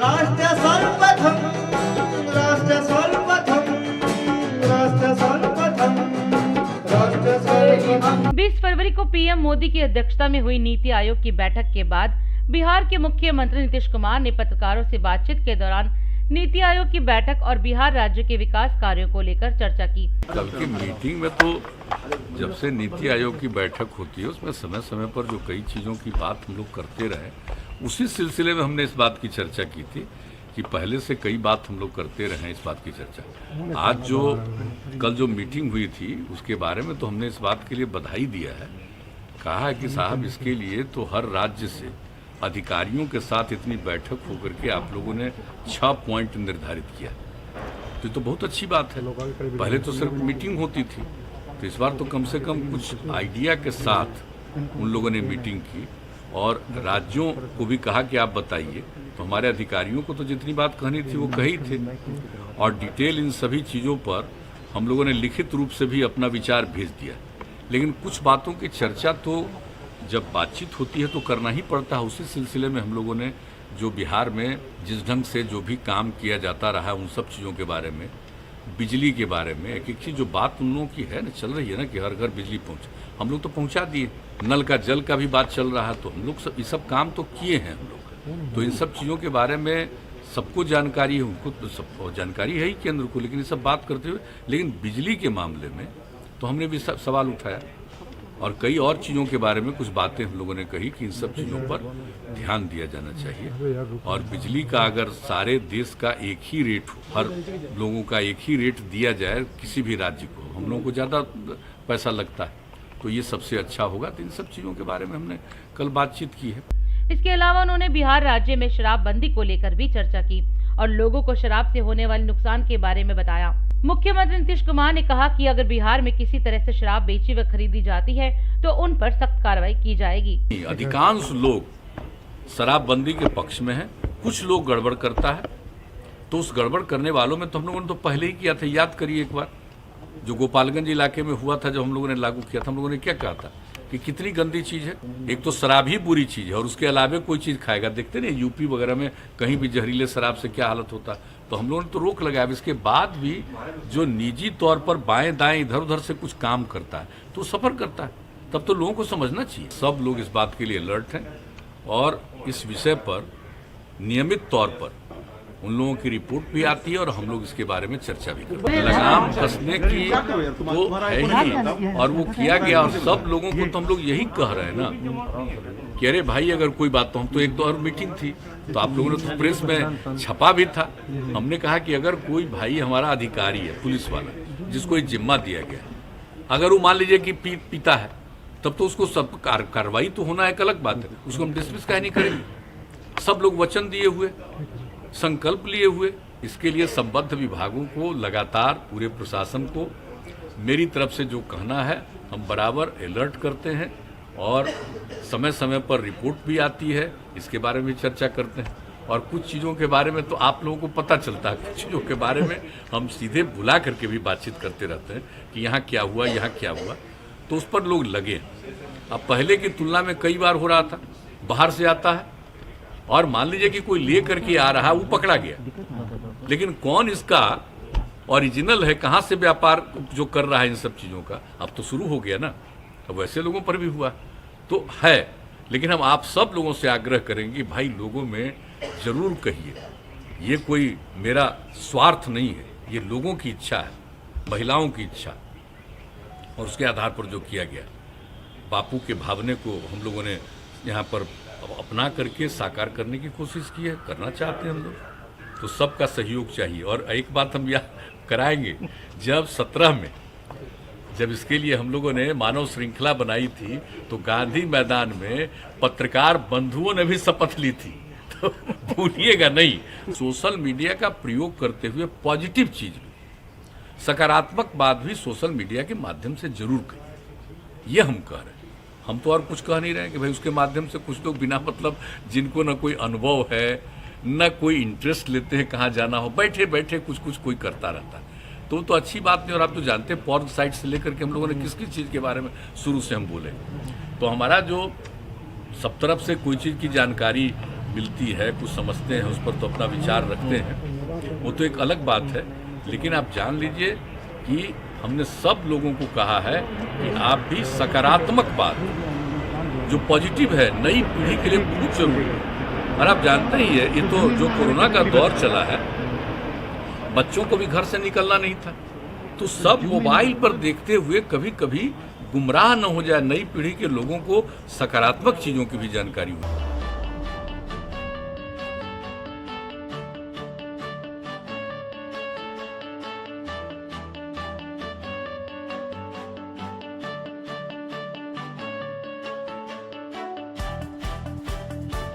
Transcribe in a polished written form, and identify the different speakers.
Speaker 1: राष्ट्र सर्वप्रथम, राष्ट्र सर्वप्रथम, राष्ट्र सर्वप्रथम, राष्ट्र सर्वप्रथम।
Speaker 2: 20 फरवरी को पीएम मोदी की अध्यक्षता में हुई नीति आयोग की बैठक के बाद बिहार के मुख्यमंत्री नीतीश कुमार ने पत्रकारों से बातचीत के दौरान नीति आयोग की बैठक और बिहार राज्य के विकास कार्यों को लेकर चर्चा की।
Speaker 3: कल की मीटिंग में तो जब से नीति आयोग की बैठक होती है उसमें समय समय पर जो कई चीज़ों की बात हम लोग करते रहे, उसी सिलसिले में हमने इस बात की चर्चा की थी कि पहले से कई बात हम लोग करते रहे इस बात की चर्चा। आज जो कल जो मीटिंग हुई थी उसके बारे में तो हमने इस बात के लिए बधाई दिया है, कहा है कि साहब इसके लिए तो हर राज्य से अधिकारियों के साथ इतनी बैठक होकर के आप लोगों ने 6 पॉइंट निर्धारित किया, तो ये तो बहुत अच्छी बात है। पहले तो सिर्फ मीटिंग होती थी, तो इस बार तो कम से कम कुछ आइडिया के साथ उन लोगों ने मीटिंग की और राज्यों को भी कहा कि आप बताइए। तो हमारे अधिकारियों को तो जितनी बात कहनी थी वो कही थी और डिटेल इन सभी चीज़ों पर हम लोगों ने लिखित रूप से भी अपना विचार भेज दिया। लेकिन कुछ बातों की चर्चा तो जब बातचीत होती है तो करना ही पड़ता है। उसी सिलसिले में हम लोगों ने जो बिहार में जिस ढंग से जो भी काम किया जाता रहा है उन सब चीज़ों के बारे में, बिजली के बारे में, एक एक चीज़ जो बात उन लोगों की है ना, चल रही है ना कि हर घर बिजली पहुँचे, हम लोग तो पहुँचा दिए। नल का जल का भी बात चल रहा है, तो हम लोग सब ये सब काम तो किए हैं हम लोग। तो इन सब चीज़ों के बारे में सबको जानकारी है, उनको तो सब जानकारी है ही केंद्र को, लेकिन ये सब बात करते हुए लेकिन बिजली के मामले में तो हमने भी सवाल उठाया और कई और चीज़ों के बारे में कुछ बातें हम लोगों ने कही कि इन सब चीज़ों पर ध्यान दिया जाना चाहिए। और बिजली का अगर सारे देश का एक ही रेट हो, हर लोगों का एक ही रेट दिया जाए किसी भी राज्य को, हम लोगों को ज़्यादा पैसा लगता है, तो ये सबसे अच्छा होगा। तो इन सब चीज़ों के बारे में हमने कल बातचीत की है।
Speaker 2: इसके अलावा उन्होंने बिहार राज्य में शराबबंदी को लेकर भी चर्चा की और लोगों को शराब से होने वाले नुकसान के बारे में बताया। मुख्यमंत्री नीतीश कुमार ने कहा कि अगर बिहार में किसी तरह से शराब बेची व खरीदी जाती है तो उन पर सख्त कार्रवाई की जाएगी।
Speaker 3: अधिकांश लोग शराबबंदी के पक्ष में हैं, कुछ लोग गड़बड़ करता है, तो उस गड़बड़ करने वालों में तो हम लोगों ने तो पहले ही किया था। याद करिए एक बार जो गोपालगंज इलाके में हुआ था, जब हम लोगों ने लागू किया था, हम लोगों ने क्या कहा था कि कितनी गंदी चीज़ है। एक तो शराब ही बुरी चीज़ है और उसके अलावे कोई चीज़ खाएगा, देखते नहीं यूपी वगैरह में कहीं भी जहरीले शराब से क्या हालत होता, तो हम लोगों ने तो रोक लगाया। इसके बाद भी जो निजी तौर पर बाएं दाएं इधर उधर से कुछ काम करता है तो सफ़र करता है, तब तो लोगों को समझना चाहिए। सब लोग इस बात के लिए अलर्ट हैं और इस विषय पर नियमित तौर पर उन लोगों की रिपोर्ट भी आती है और हम लोग इसके बारे में चर्चा भी करते हैं। लगाम कसने की तो है ही और वो किया गया और सब लोगों को तो हम लोग यही कह रहे हैं ना कि अरे भाई अगर कोई बात, तो हम तो एक दो और मीटिंग थी तो आप लोगों ने तो प्रेस में छपा भी था। हमने कहा कि अगर कोई भाई हमारा अधिकारी है, पुलिस वाला, जिसको एक जिम्मा दिया गया, अगर वो मान लीजिए कि पीता है, तब तो उसको सब कार्रवाई तो होना एक अलग बात है, उसको हम डिसमिस काहे नहीं करेंगे। सब लोग वचन दिए हुए, संकल्प लिए हुए, इसके लिए संबद्ध विभागों को लगातार पूरे प्रशासन को मेरी तरफ से जो कहना है हम बराबर अलर्ट करते हैं और समय समय पर रिपोर्ट भी आती है, इसके बारे में चर्चा करते हैं। और कुछ चीज़ों के बारे में तो आप लोगों को पता चलता है, कुछ चीज़ों के बारे में हम सीधे बुला करके भी बातचीत करते रहते हैं कि यहाँ क्या हुआ, यहाँ क्या हुआ, तो उस पर लोग लगे। अब पहले की तुलना में कई बार हो रहा था, बाहर से आता है और मान लीजिए कि कोई ले करके आ रहा है, वो पकड़ा गया, लेकिन कौन इसका ओरिजिनल है, कहाँ से व्यापार जो कर रहा है इन सब चीज़ों का, अब तो शुरू हो गया ना। अब वैसे लोगों पर भी हुआ तो है, लेकिन हम आप सब लोगों से आग्रह करेंगे कि भाई लोगों में जरूर कहिए, ये कोई मेरा स्वार्थ नहीं है, ये लोगों की इच्छा है, महिलाओं की इच्छा, और उसके आधार पर जो किया गया बापू के भावने को हम लोगों ने यहाँ पर अपना करके साकार करने की कोशिश की है, करना चाहते हैं हम लोग, तो सबका सहयोग चाहिए। और एक बात हम याद कराएंगे, जब 17 में जब इसके लिए हम लोगों ने मानव श्रृंखला बनाई थी तो गांधी मैदान में पत्रकार बंधुओं ने भी शपथ ली थी, तो भूलिएगा नहीं। सोशल मीडिया का प्रयोग करते हुए पॉजिटिव चीज भी, सकारात्मक बात भी सोशल मीडिया के माध्यम से जरूर करें, ये हम कह रहे हैं। हम तो और कुछ कह नहीं रहे कि भाई उसके माध्यम से कुछ लोग बिना मतलब, जिनको न कोई अनुभव है न कोई इंटरेस्ट लेते हैं कहाँ जाना हो, बैठे बैठे कुछ कुछ कोई करता रहता है, तो अच्छी बात नहीं। और आप तो जानते हैं पॉर्न साइट से लेकर के हम लोगों ने किस किस चीज़ के बारे में शुरू से हम बोले, तो हमारा जो सब तरफ से कोई चीज़ की जानकारी मिलती है, कुछ समझते हैं, उस पर तो अपना विचार रखते हैं, वो तो एक अलग बात है। लेकिन आप जान लीजिए कि हमने सब लोगों को कहा है कि आप भी सकारात्मक बात, जो पॉजिटिव है, नई पीढ़ी के लिए बहुत जरूरी है। और आप जानते ही है, ये तो जो कोरोना का दौर चला है, बच्चों को भी घर से निकलना नहीं था, तो सब मोबाइल पर देखते हुए कभी कभी गुमराह न हो जाए, नई पीढ़ी के लोगों को सकारात्मक चीज़ों की भी जानकारी हो।